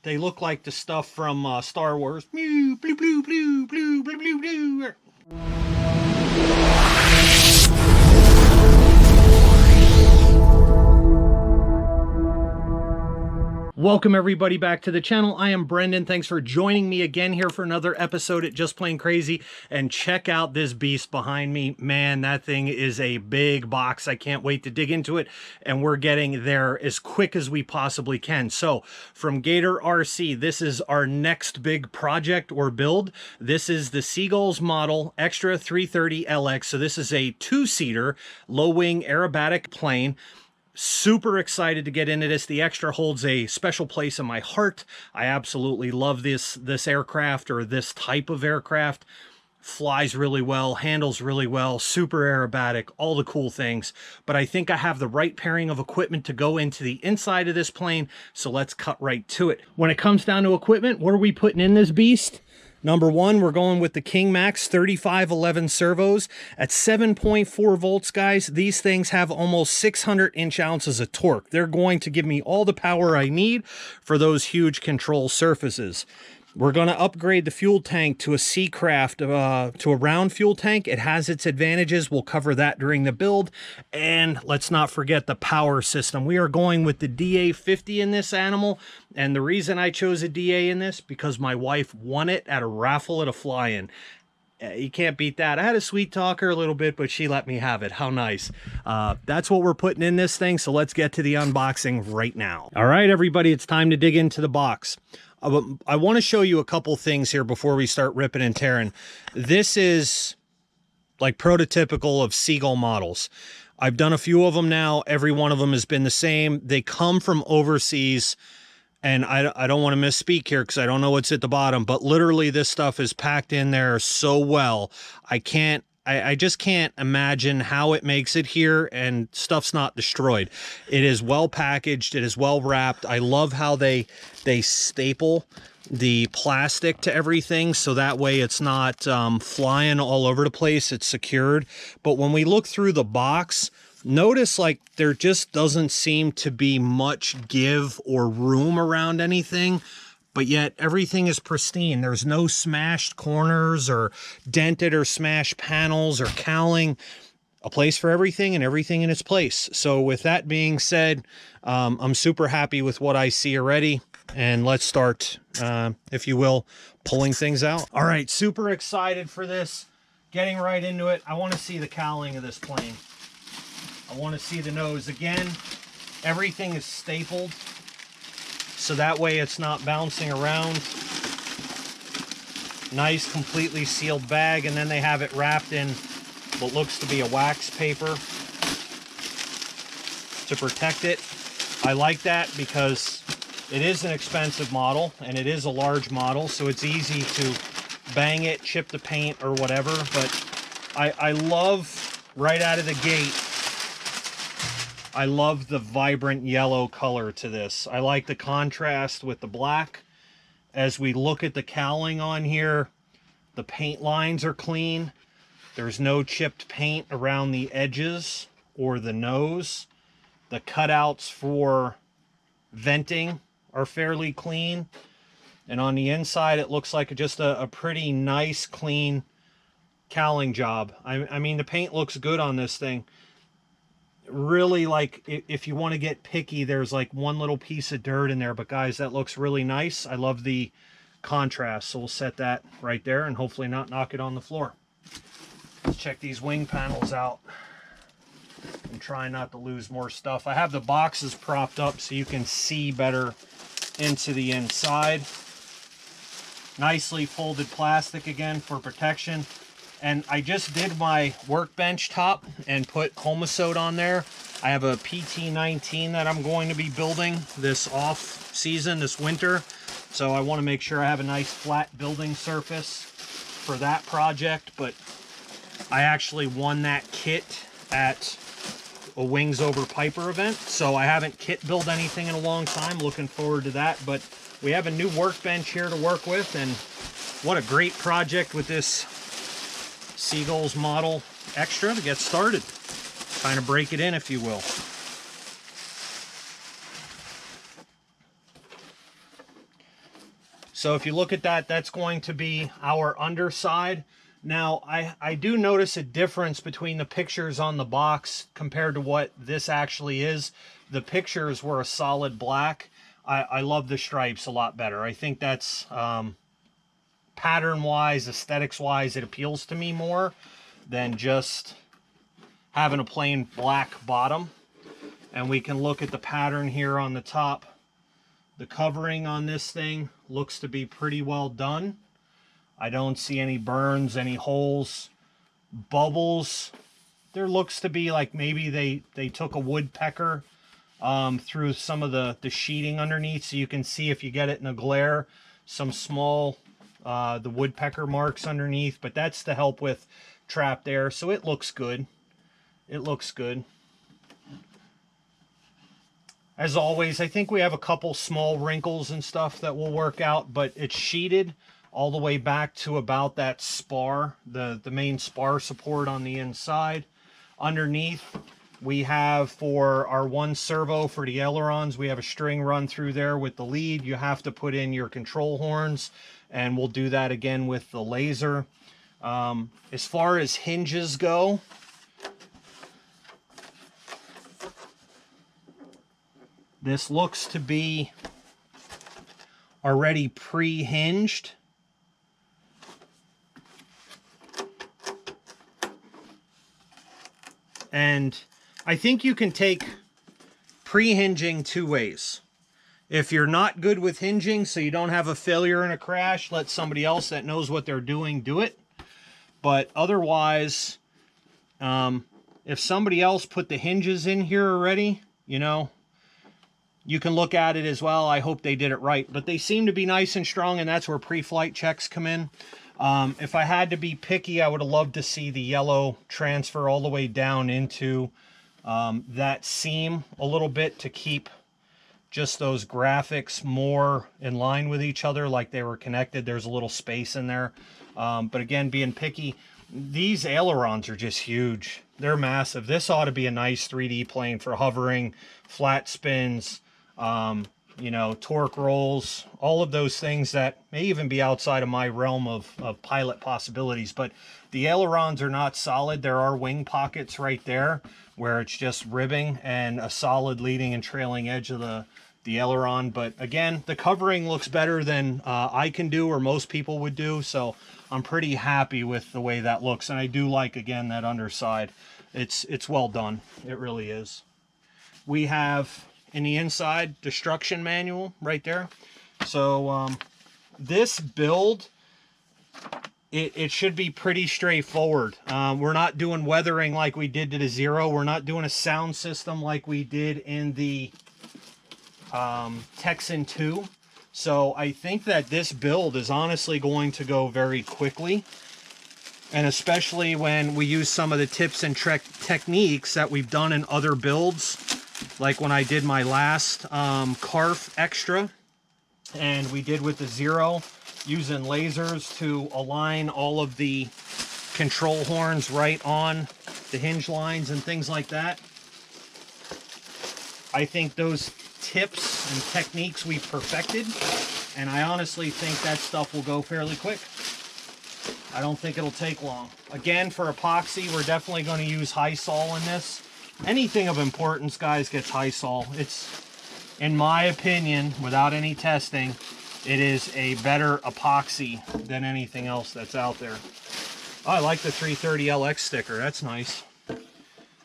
They look like the stuff from Star Wars. Blue, blue, blue, blue, blue, blue, blue, blue. Welcome everybody back to the channel. I am Brendan. Thanks for joining me again here for another episode at Just Plain Crazy. And check out this beast behind me. Man, that thing is a big box. I can't wait to dig into it. And we're getting there as quick as we possibly can. So from Gator-Rc, this is our next big project or build. This is the Seagull Models EXTRA 330LX. So this is a two-seater, low-wing aerobatic plane. Super excited to get into this. The Extra holds a special place in my heart. I absolutely love this aircraft, or this type of aircraft. Flies really well, handles really well, super aerobatic, all the cool things. But I think I have the right pairing of equipment to go into the inside of this plane, so let's cut right to it. When it comes down to equipment, what are we putting in this beast? Number one, we're going with the King Max 3511 servos at 7.4 volts, guys. These things have almost 600 inch-ounces of torque. They're going to give me all the power I need for those huge control surfaces. We're going to upgrade the fuel tank to a Seacraft, to a round fuel tank. It has its advantages. We'll cover that during the build. And let's not forget the power system. We are going with the DA50 in this animal. And the reason I chose a DA in this, because my wife won it at a raffle at a fly-in. You can't beat that. I had a sweet talk her a little bit, but she let me have it. How nice. That's what we're putting in this thing. So let's get to the unboxing right now. All right, everybody, it's time to dig into the box. I want to show you a couple things here before we start ripping and tearing. This is like prototypical of Seagull models. I've done a few of them now. Every one of them has been the same. They come from overseas, and I don't want to misspeak here because I don't know what's at the bottom, but literally this stuff is packed in there so well. I just can't imagine how it makes it here and stuff's not destroyed. It is well packaged. It is well wrapped. I love how they staple the plastic to everything, so that way it's not flying all over the place. It's secured. But when we look through the box, notice like there just doesn't seem to be much give or room around anything. But yet everything is pristine. There's no smashed corners or dented or smashed panels or cowling. A place for everything and everything in its place. So with that being said, I'm super happy with what I see already. And let's start, if you will, pulling things out. All right, super excited for this. Getting right into it. I want to see the cowling of this plane. I want to see the nose. Again, everything is stapled, so that way it's not bouncing around. Nice, completely sealed bag, and then they have it wrapped in what looks to be a wax paper to protect it. I like that because it is an expensive model, and it is a large model, so it's easy to bang it, chip the paint, or whatever. But I love, right out of the gate, I love the vibrant yellow color to this. I like the contrast with the black. As we look at the cowling on here, the paint lines are clean. There's no chipped paint around the edges or the nose. The cutouts for venting are fairly clean. And on the inside, it looks like just a pretty nice, clean cowling job. I mean, the paint looks good on this thing. Really, like, if you want to get picky, there's like one little piece of dirt in there, but guys, that looks really nice. I love the contrast, so we'll set that right there and hopefully not knock it on the floor. Let's check these wing panels out and try not to lose more stuff. I have the boxes propped up so you can see better into the inside. Nicely folded plastic again for protection. And I just did my workbench top and put Homosode on there. I have a PT19 that I'm going to be building this off season, this winter. So I want to make sure I have a nice flat building surface for that project. But I actually won that kit at a Wings Over Piper event. So I haven't kit built anything in a long time. Looking forward to that. But we have a new workbench here to work with. And what a great project with this Seagull Models EXTRA to get started. Kind of break it in, if you will. So if you look at that, that's going to be our underside. Now, I do notice a difference between the pictures on the box compared to what this actually is. The pictures were a solid black. I love the stripes a lot better. I think that's pattern-wise, aesthetics-wise, it appeals to me more than just having a plain black bottom. And we can look at the pattern here on the top. The covering on this thing looks to be pretty well done. I don't see any burns, any holes, bubbles. There looks to be like maybe they took a woodpecker through some of the sheeting underneath, so you can see if you get it in a glare, some small the woodpecker marks underneath, but that's to help with trapped air, so it looks good. It looks good. As always, I think we have a couple small wrinkles and stuff that will work out, but it's sheeted all the way back to about that spar, the main spar support on the inside. Underneath, we have for our one servo for the ailerons, we have a string run through there with the lead. You have to put in your control horns, and we'll do that again with the laser. As far as hinges go, this looks to be already pre-hinged. And I think you can take pre-hinging two ways. If you're not good with hinging, so you don't have a failure and a crash, let somebody else that knows what they're doing do it. But otherwise, if somebody else put the hinges in here already, you know, you can look at it as well. I hope they did it right. But they seem to be nice and strong, and that's where pre-flight checks come in. If I had to be picky, I would have loved to see the yellow transfer all the way down into that seam a little bit to keep just those graphics more in line with each other, like they were connected. There's a little space in there. But again, being picky, these ailerons are just huge. They're massive. This ought to be a nice 3D plane for hovering, flat spins, you know, torque rolls, all of those things that may even be outside of my realm of pilot possibilities. But the ailerons are not solid. There are wing pockets right there where it's just ribbing and a solid leading and trailing edge of the aileron. But again, the covering looks better than I can do or most people would do. So I'm pretty happy with the way that looks. And I do like, again, that underside. It's well done. It really is. We have in the inside destruction manual right there. So this build, it should be pretty straightforward. We're not doing weathering like we did to the Zero. We're not doing a sound system like we did in the Texan 2. So I think that this build is honestly going to go very quickly. And especially when we use some of the tips and techniques that we've done in other builds. Like when I did my last Carf Extra, and we did with the Zero, using lasers to align all of the control horns right on the hinge lines and things like that. I think those tips and techniques we perfected, and I honestly think that stuff will go fairly quick. I don't think it'll take long. Again, for epoxy, we're definitely going to use high sol in this. Anything of importance, guys, gets high sol. It's, in my opinion, without any testing, it is a better epoxy than anything else that's out there. Oh, I like the 330LX sticker. That's nice.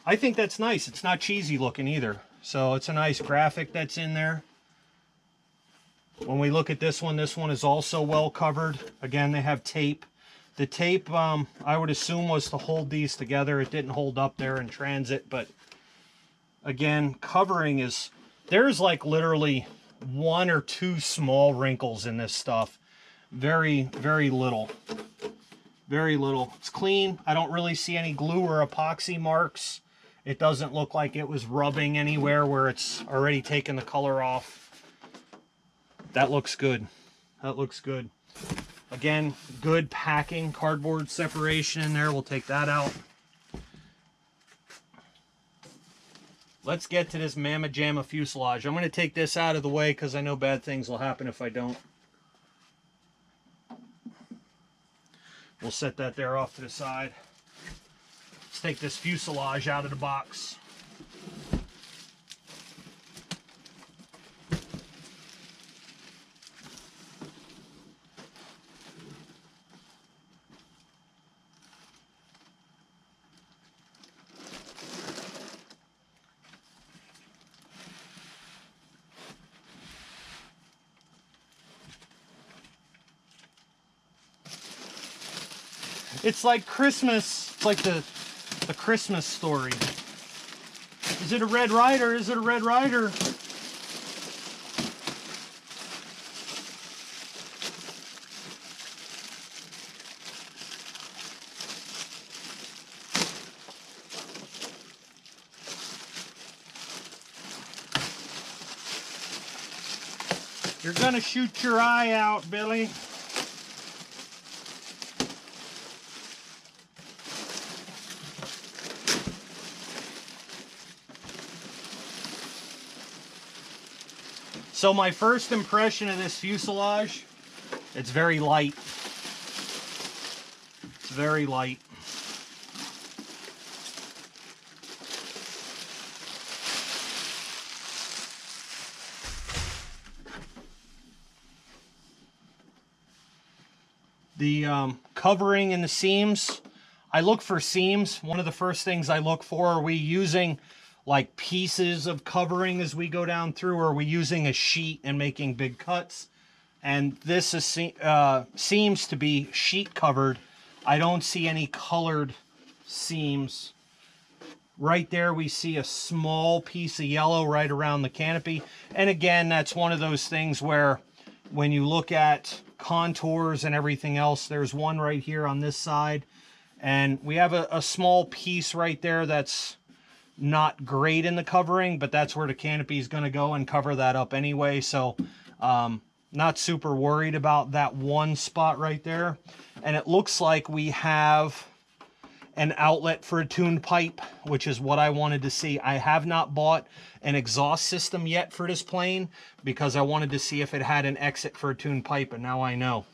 I think that's nice. It's not cheesy looking either. So it's a nice graphic that's in there. When we look at this one is also well covered. Again, they have tape. The tape, I would assume, was to hold these together. It didn't hold up there in transit, but again, covering is, there's like literally 1 or 2 small wrinkles in this stuff. Very, very little. Very little. It's clean. I don't really see any glue or epoxy marks. It doesn't look like it was rubbing anywhere where it's already taken the color off. That looks good. That looks good. Again, good packing, cardboard separation in there. We'll take that out. Let's get to this Mamma Jamma fuselage. I'm going to take this out of the way because I know bad things will happen if I don't. We'll set that there off to the side. Let's take this fuselage out of the box. It's like Christmas. It's like the Christmas story. Is it a Red Ryder? Is it a Red Ryder? You're gonna shoot your eye out, Billy. So my first impression of this fuselage, it's very light. It's very light. The covering and the seams, I look for seams. One of the first things I look for, are we using like pieces of covering as we go down through, or are we using a sheet and making big cuts? And this is, seems to be sheet covered. I don't see any colored seams. Right there we see a small piece of yellow right around the canopy. And again, that's one of those things where when you look at contours and everything else, there's one right here on this side. And we have a small piece right there that's not great in the covering, but that's where the canopy is going to go and cover that up anyway. So not super worried about that one spot right there. And it looks like we have an outlet for a tuned pipe, which is what I wanted to see. I have not bought an exhaust system yet for this plane because I wanted to see if it had an exit for a tuned pipe, and now I know.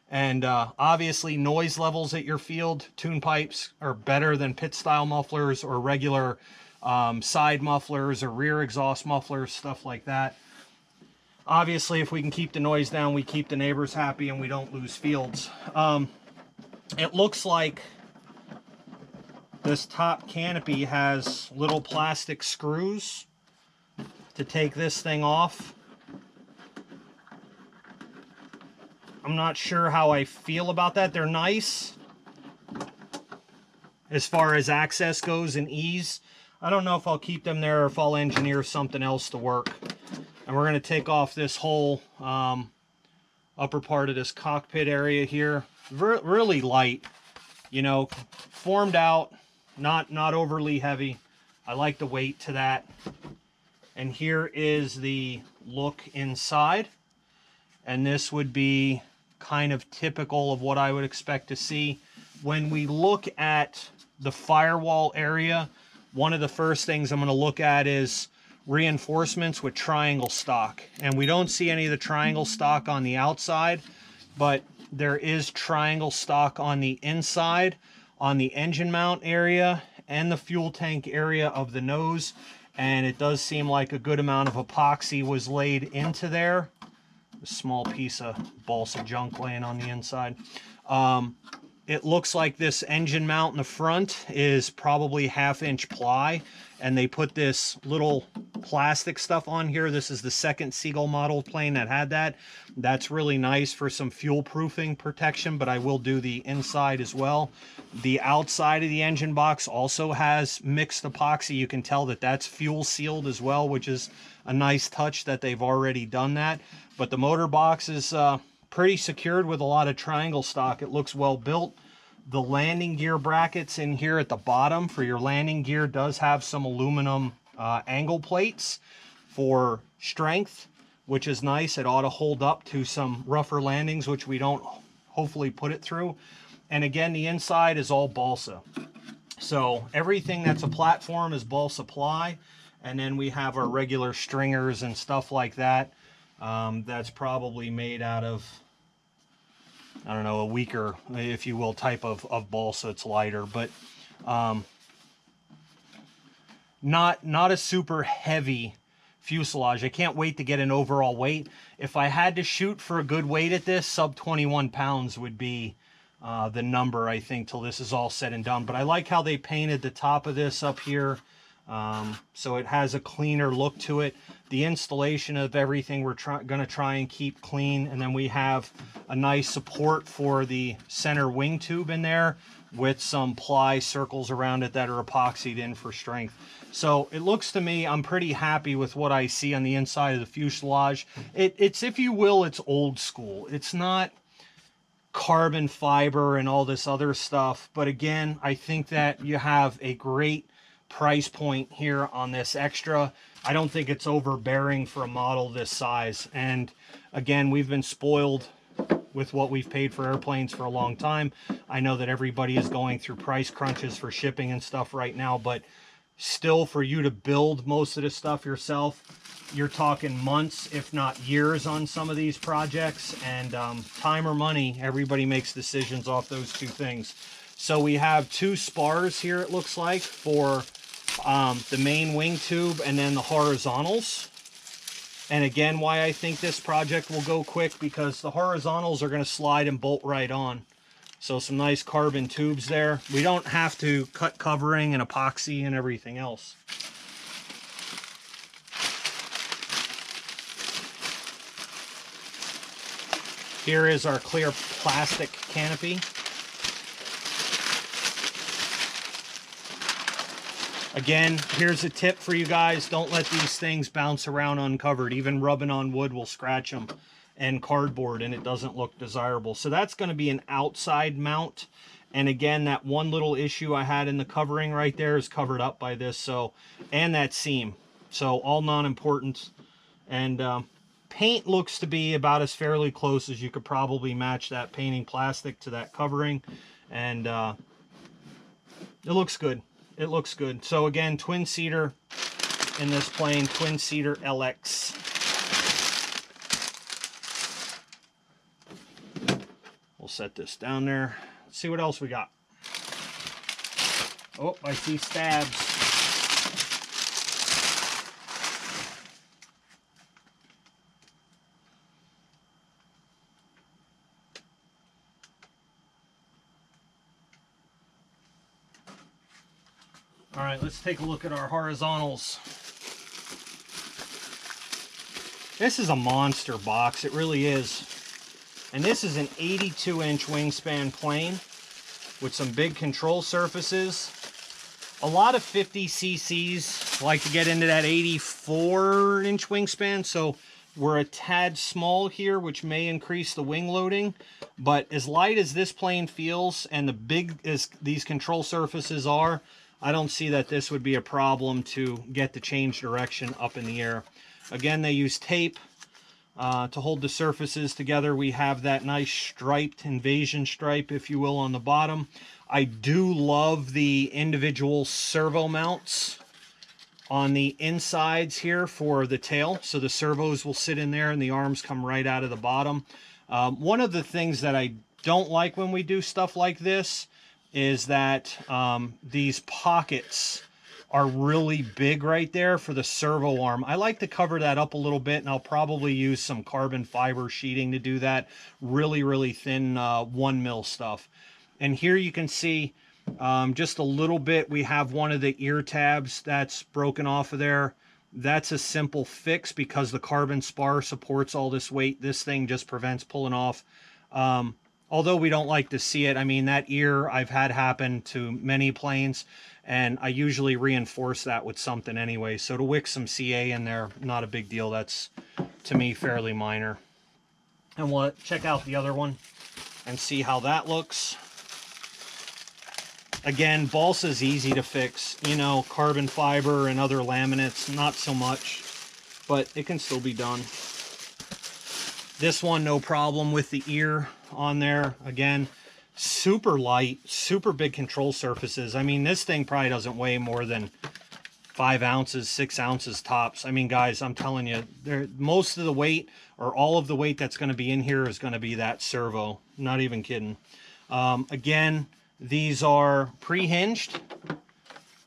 And obviously noise levels at your field, tuned pipes are better than pit style mufflers or regular side mufflers or rear exhaust mufflers, stuff like that. Obviously, if we can keep the noise down, we keep the neighbors happy and we don't lose fields. It looks like this top canopy has little plastic screws to take this thing off. I'm not sure how I feel about that. They're nice as far as access goes and ease. I don't know if I'll keep them there or if I'll engineer something else to work. And we're going to take off this whole upper part of this cockpit area here. Really light, you know, formed out, not overly heavy. I like the weight to that. And here is the look inside. And this would be kind of typical of what I would expect to see. When we look at the firewall area, one of the first things I'm going to look at is reinforcements with triangle stock. And we don't see any of the triangle stock on the outside, but there is triangle stock on the inside, on the engine mount area and the fuel tank area of the nose. And it does seem like a good amount of epoxy was laid into there. A small piece of balsa junk laying on the inside. It looks like this engine mount in the front is probably 1/2 inch ply, and they put this little plastic stuff on here. This is the second Seagull model plane that had that. That's really nice for some fuel proofing protection, but I will do the inside as well. The outside of the engine box also has mixed epoxy. You can tell that that's fuel sealed as well, which is a nice touch that they've already done that. But the motor box is pretty secured with a lot of triangle stock. It looks well built. The landing gear brackets in here at the bottom for your landing gear does have some aluminum angle plates for strength, which is nice. It ought to hold up to some rougher landings, which we don't hopefully put it through. And again, the inside is all balsa. So everything that's a platform is balsa ply. And then we have our regular stringers and stuff like that. That's probably made out of, I don't know, a weaker, if you will, type of balsa. It's lighter, but not a super heavy fuselage. I can't wait to get an overall weight. If I had to shoot for a good weight at this, sub 21 pounds would be the number, I think, till this is all said and done. But I like how they painted the top of this up here, so it has a cleaner look to it. The installation of everything we're going to try and keep clean, and then we have a nice support for the center wing tube in there with some ply circles around it that are epoxied in for strength. So it looks to me, I'm pretty happy with what I see on the inside of the fuselage. It's, if you will, it's old school. It's not carbon fiber and all this other stuff, but again, I think that you have a great price point here on this extra. I don't think it's overbearing for a model this size. And again, we've been spoiled with what we've paid for airplanes for a long time. I know that everybody is going through price crunches for shipping and stuff right now, but still, for you to build most of this stuff yourself, you're talking months, if not years, on some of these projects. And time or money, everybody makes decisions off those two things. So we have two spars here, it looks like, for the main wing tube and then the horizontals. And again, why I think this project will go quick, because the horizontals are going to slide and bolt right on. So some nice carbon tubes there. We don't have to cut covering and epoxy and everything else. Here is our clear plastic canopy. Again, here's a tip for you guys. Don't let these things bounce around uncovered. Even rubbing on wood will scratch them, and cardboard, and it doesn't look desirable. So that's going to be an outside mount. And again, that one little issue I had in the covering right there is covered up by this. So, and that seam. So all non-important. And paint looks to be about as fairly close as you could probably match that painting plastic to that covering. And it looks good. It looks good. So again, twin-seater in this plane, twin-seater LX. We'll set this down there. Let's see what else we got. Oh, I see stabs. All right, let's take a look at our horizontals. This is a monster box, it really is. And this is an 82-inch wingspan plane with some big control surfaces. A lot of 50 cc's like to get into that 84-inch wingspan, so we're a tad small here, which may increase the wing loading. But as light as this plane feels and the big as these control surfaces are, I don't see that this would be a problem to get the change direction up in the air. Again, they use tape to hold the surfaces together. We have that nice striped invasion stripe, if you will, on the bottom. I do love the individual servo mounts on the insides here for the tail. So the servos will sit in there and the arms come right out of the bottom. One of the things that I don't like when we do stuff like this is that these pockets are really big right there for the servo arm. I like to cover that up a little bit, and I'll probably use some carbon fiber sheeting to do that. Really, really thin 1mm stuff. And here you can see just a little bit, we have one of the ear tabs that's broken off of there. That's a simple fix because the carbon spar supports all this weight. This thing just prevents pulling off. Although we don't like to see it, I mean, that ear I've had happen to many planes, and I usually reinforce that with something anyway. So to wick some CA in there, not a big deal. That's, to me, fairly minor. And we'll check out the other one and see how that looks. Again, balsa's easy to fix. You know, carbon fiber and other laminates, not so much, but it can still be done. This one, no problem with the ear on there. Again, super light, super big control surfaces. I mean, this thing probably doesn't weigh more than 5 ounces, 6 ounces tops. I mean, guys, I'm telling you, most of the weight, or all of the weight that's going to be in here, is going to be that servo. Not even kidding. Again, these are pre-hinged.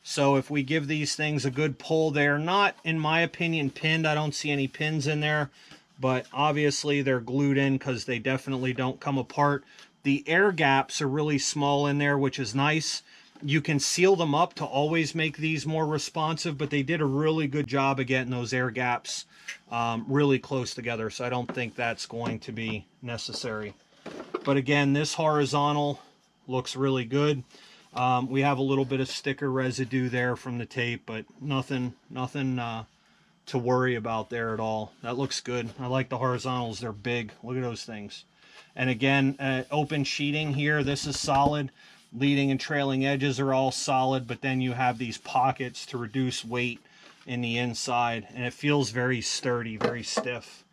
So if we give these things a good pull, they're not, in my opinion, pinned. I don't see any pins in there, but obviously they're glued in because they definitely don't come apart. The air gaps are really small in there, which is nice. You can seal them up to always make these more responsive, but they did a really good job of getting those air gaps really close together, so I don't think that's going to be necessary. But again, this horizontal looks really good. We have a little bit of sticker residue there from the tape, but nothing to worry about there at all. That looks good. I like the horizontals. They're big. Look at those things. And again, open sheeting here. This is solid. Leading and trailing edges are all solid, but then you have these pockets to reduce weight in the inside, and it feels very sturdy, very stiff.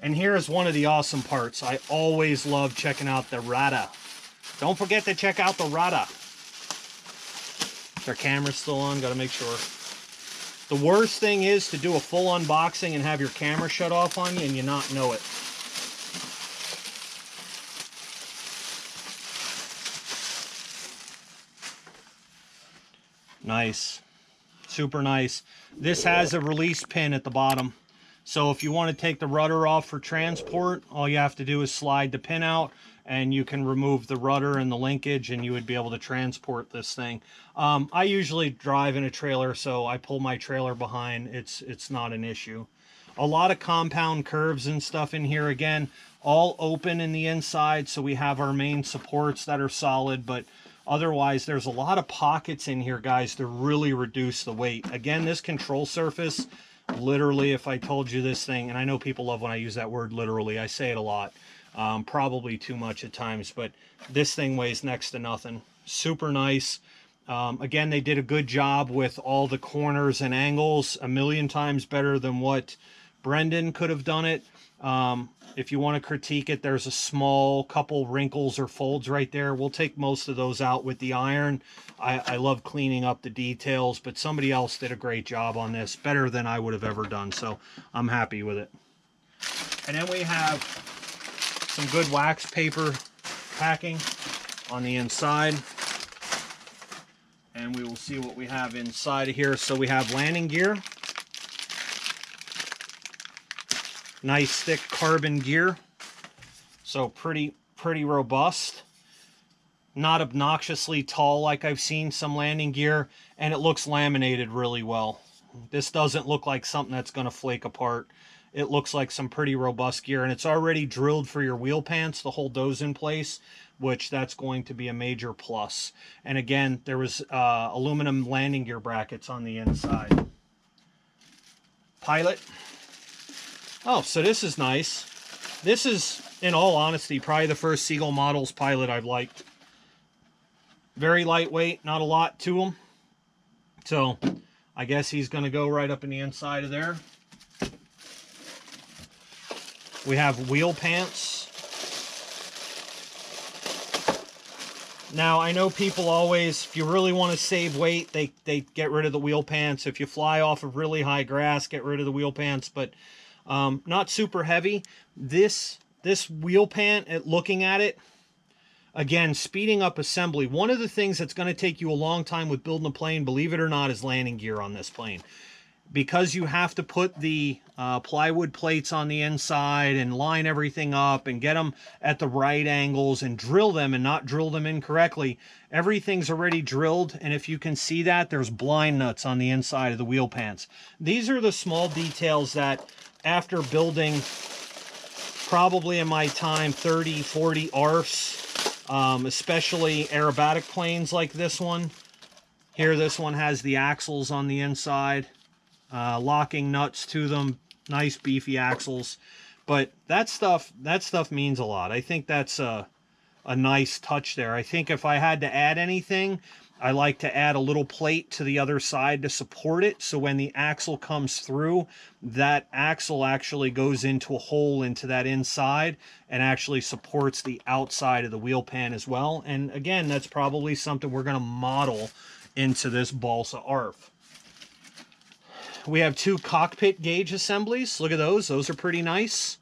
And here's one of the awesome parts. I always love checking out the rudder. Don't forget to check out the rudder. Their camera's still on, gotta make sure. The worst thing is to do a full unboxing and have your camera shut off on you and you not know it. Nice. Super nice. This has a release pin at the bottom. So if you want to take the rudder off for transport, all you have to do is slide the pin out and you can remove the rudder and the linkage and you would be able to transport this thing. I usually drive in a trailer, so I pull my trailer behind. It's not an issue. A lot of compound curves and stuff in here. Again, all open in the inside, so we have our main supports that are solid, but otherwise there's a lot of pockets in here, guys, to really reduce the weight. Again, this control surface, literally, if I told you this thing, and I know people love when I use that word literally, I say it a lot, probably too much at times, but this thing weighs next to nothing. Super nice. Again, they did a good job with all the corners and angles, a million times better than what Brendan could have done it. If you want to critique it, there's a small couple wrinkles or folds right there. We'll take most of those out with the iron. I love cleaning up the details, but somebody else did a great job on this, better than I would have ever done, so I'm happy with it. And then we have some good wax paper packing on the inside. And we will see what we have inside of here. So we have landing gear. Nice thick carbon gear. So pretty robust. Not obnoxiously tall like I've seen some landing gear. And it looks laminated really well. This doesn't look like something that's going to flake apart. It looks like some pretty robust gear. And it's already drilled for your wheel pants to hold those in place, which that's going to be a major plus. And again, there was aluminum landing gear brackets on the inside. Pilot. Oh, so this is nice. This is, in all honesty, probably the first Seagull Models pilot I've liked. Very lightweight, not a lot to them. So I guess he's going to go right up in the inside of there. We have wheel pants. Now, I know people always, if you really want to save weight, they get rid of the wheel pants. If you fly off of really high grass, get rid of the wheel pants, but not super heavy. This wheel pant, looking at it, again, speeding up assembly. One of the things that's going to take you a long time with building a plane, believe it or not, is landing gear on this plane. Because you have to put the plywood plates on the inside and line everything up and get them at the right angles and drill them and not drill them incorrectly. Everything's already drilled, and if you can see that, there's blind nuts on the inside of the wheel pants. These are the small details that, after building, probably in my time, 30, 40 ARFs, especially aerobatic planes like this one. Here, this one has the axles on the inside. Locking nuts to them, nice beefy axles, but that stuff means a lot. I think that's a nice touch there. I think if I had to add anything, I like to add a little plate to the other side to support it, so when the axle comes through, that axle actually goes into a hole into that inside and actually supports the outside of the wheel pan as well. And again, that's probably something we're going to model into this balsa ARF. We have 2 cockpit gauge assemblies. Look at those. Those are pretty nice.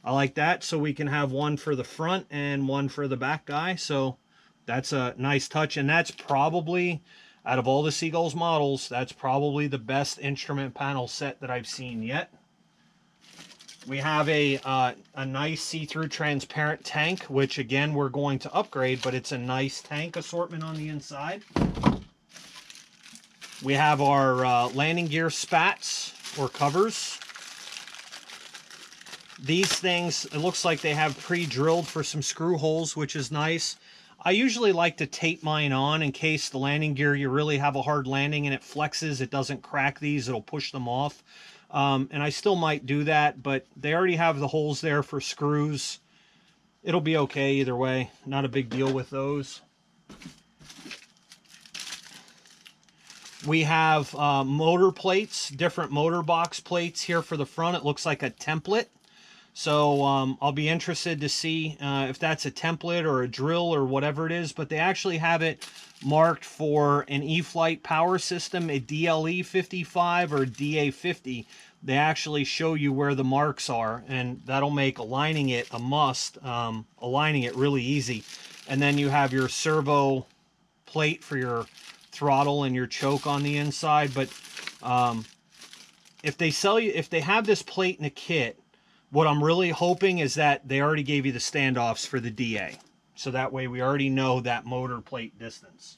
I like that. So we can have one for the front and one for the back guy. So that's a nice touch. And that's probably, out of all the Seagull's models, that's probably the best instrument panel set that I've seen yet. We have a nice see-through transparent tank, which again, we're going to upgrade, but it's a nice tank assortment on the inside. We have our landing gear spats or covers. These things, it looks like they have pre-drilled for some screw holes, which is nice. I usually like to tape mine on in case the landing gear, you really have a hard landing and it flexes, it doesn't crack these, it'll push them off. And I still might do that, but they already have the holes there for screws. It'll be okay either way. Not a big deal with those. We have motor plates, different motor box plates here for the front. It looks like a template. So I'll be interested to see if that's a template or a drill or whatever it is. But they actually have it marked for an E-flite power system, a DLE 55 or DA 50. They actually show you where the marks are, and that'll make aligning it a must, aligning it really easy. And then you have your servo plate for your throttle and your choke on the inside. But if they have this plate in a kit, what I'm really hoping is that they already gave you the standoffs for the DA. So that way we already know that motor plate distance.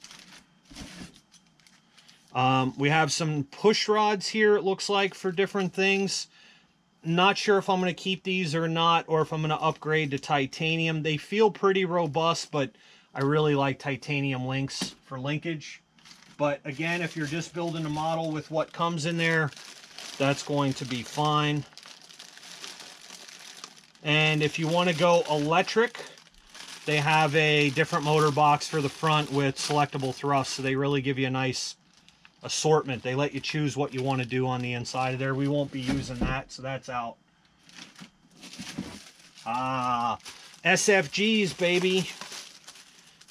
We have some push rods here, it looks like, for different things. Not sure if I'm going to keep these or not, or if I'm going to upgrade to titanium. They feel pretty robust, but I really like titanium links for linkage. But again, if you're just building a model with what comes in there, that's going to be fine. And if you want to go electric, they have a different motor box for the front with selectable thrusts. So they really give you a nice assortment. They let you choose what you want to do on the inside of there. We won't be using that, so that's out. SFGs, baby.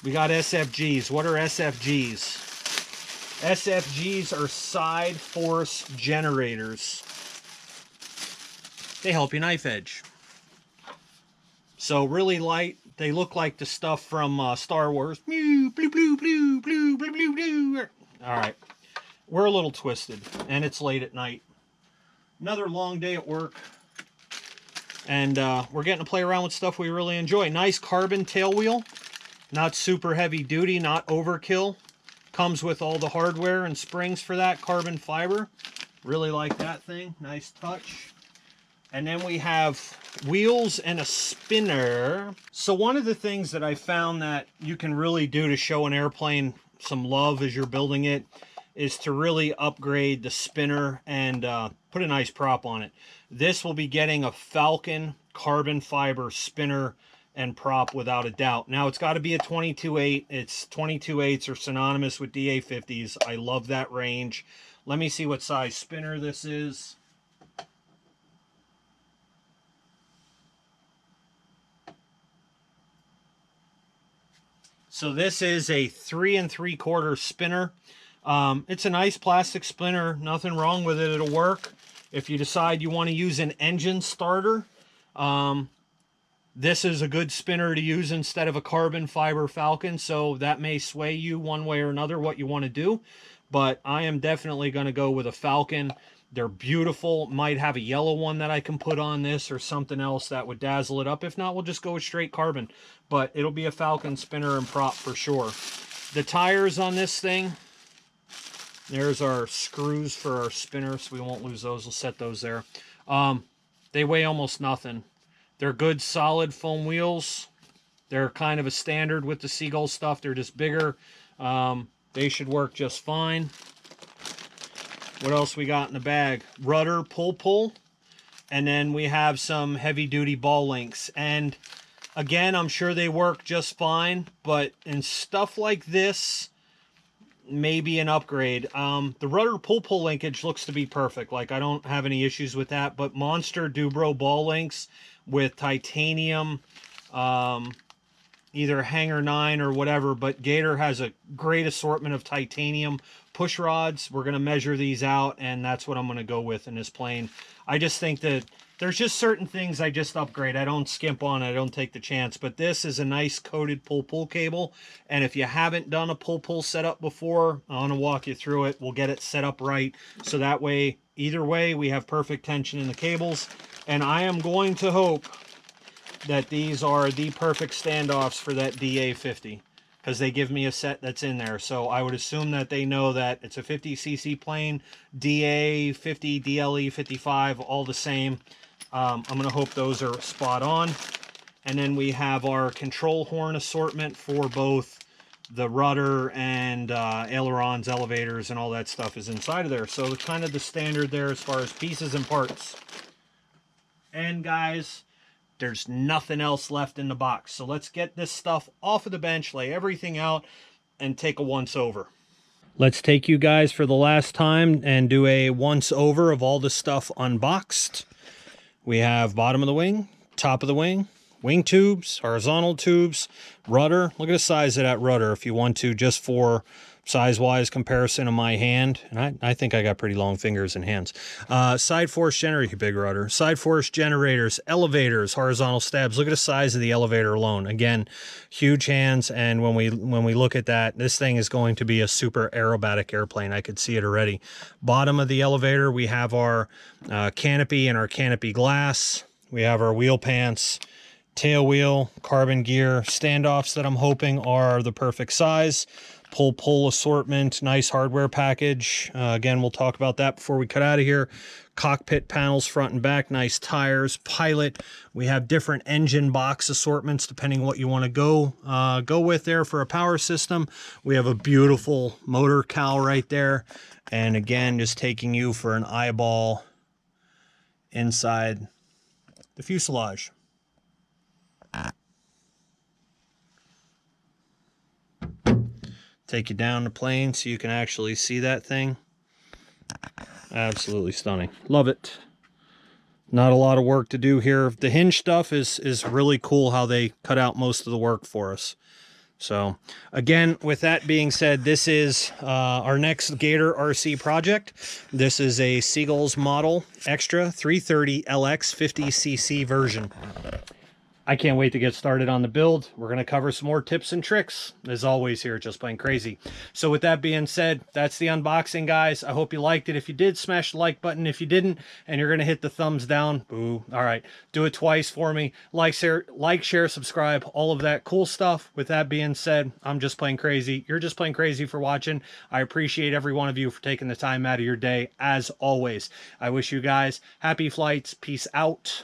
We got SFGs. What are SFGs? SFGs are side force generators. They help you knife edge. So really light. They look like the stuff from Star Wars. Blue, blue, blue, blue, blue, blue, blue, blue. All right. We're a little twisted, and it's late at night. Another long day at work. And we're getting to play around with stuff we really enjoy. Nice carbon tail wheel. Not super heavy duty, not overkill. Comes with all the hardware and springs for that, carbon fiber. Really like that thing. Nice touch. And then we have wheels and a spinner. So one of the things that I found that you can really do to show an airplane some love as you're building it is to really upgrade the spinner and put a nice prop on it. This will be getting a Falcon carbon fiber spinner and prop without a doubt. Now it's got to be a 22/8. It's 22/8s are synonymous with DA50s. I love that range. Let me see what size spinner this is. So this is a 3 3/4 spinner. It's a nice plastic spinner. Nothing wrong with it. It'll work. If you decide you want to use an engine starter, this is a good spinner to use instead of a carbon fiber Falcon. So that may sway you one way or another what you want to do. But I am definitely going to go with a Falcon. They're beautiful. Might have a yellow one that I can put on this or something else that would dazzle it up. If not, we'll just go with straight carbon. But it'll be a Falcon spinner and prop for sure. The tires on this thing, there's our screws for our spinner, so we won't lose those. We'll set those there. They weigh almost nothing. They're good solid foam wheels. They're kind of a standard with the Seagull stuff. They're just bigger. They should work just fine. What else we got in the bag? Rudder pull. And then we have some heavy duty ball links. And again, I'm sure they work just fine. But in stuff like this, maybe an upgrade. The rudder pull linkage looks to be perfect. Like, I don't have any issues with that. But monster Dubro ball links with titanium, either hanger 9 or whatever, but Gator has a great assortment of titanium push rods. We're going to measure these out, and that's what I'm going to go with in this plane. I just think that there's just certain things I just upgrade. I don't skimp on, I don't take the chance, but this is a nice coated pull-pull cable, and if you haven't done a pull-pull setup before, I want to walk you through it. We'll get it set up right, so that way, either way, we have perfect tension in the cables, and I am going to hope that these are the perfect standoffs for that DA50, because they give me a set that's in there. So I would assume that they know that it's a 50cc plane, DA50, DLE 55, all the same. I'm going to hope those are spot on. And then we have our control horn assortment for both the rudder and ailerons, elevators, and all that stuff is inside of there. So kind of the standard there as far as pieces and parts. And guys, there's nothing else left in the box. So let's get this stuff off of the bench, lay everything out, and take a once over. Let's take you guys for the last time and do a once over of all the stuff unboxed. We have bottom of the wing, top of the wing tubes, horizontal tubes, rudder. Look at the size of that rudder if you want to, just for size-wise comparison of my hand. And I think I got pretty long fingers and hands. Side force generator, big rudder. Side force generators, elevators, horizontal stabs. Look at the size of the elevator alone. Again, huge hands. And when we look at that, this thing is going to be a super aerobatic airplane. I could see it already. Bottom of the elevator, we have our canopy and our canopy glass. We have our wheel pants, tail wheel, carbon gear, standoffs that I'm hoping are the perfect size. Pull assortment, nice hardware package. Again, we'll talk about that before we cut out of here. Cockpit panels front and back, nice tires, pilot. We have different engine box assortments depending what you want to go with there for a power system. We have a beautiful motor cowl right there. And again, just taking you for an eyeball inside the fuselage. Take you down the plane so you can actually see that thing. Absolutely stunning. Love it. Not a lot of work to do here. The hinge stuff is really cool how they cut out most of the work for us. So again, with that being said, this is our next Gator-Rc project. This is a Seagull Models EXTRA 330 LX 50cc version. I can't wait to get started on the build. We're going to cover some more tips and tricks, as always, here at Just Plain Crazy. So with that being said, that's the unboxing, guys. I hope you liked it. If you did, smash the like button. If you didn't, and you're going to hit the thumbs down, boo. All right, do it twice for me. Like, share, subscribe, all of that cool stuff. With that being said, I'm Just Plain Crazy. You're Just Plain Crazy for watching. I appreciate every one of you for taking the time out of your day, as always. I wish you guys happy flights. Peace out.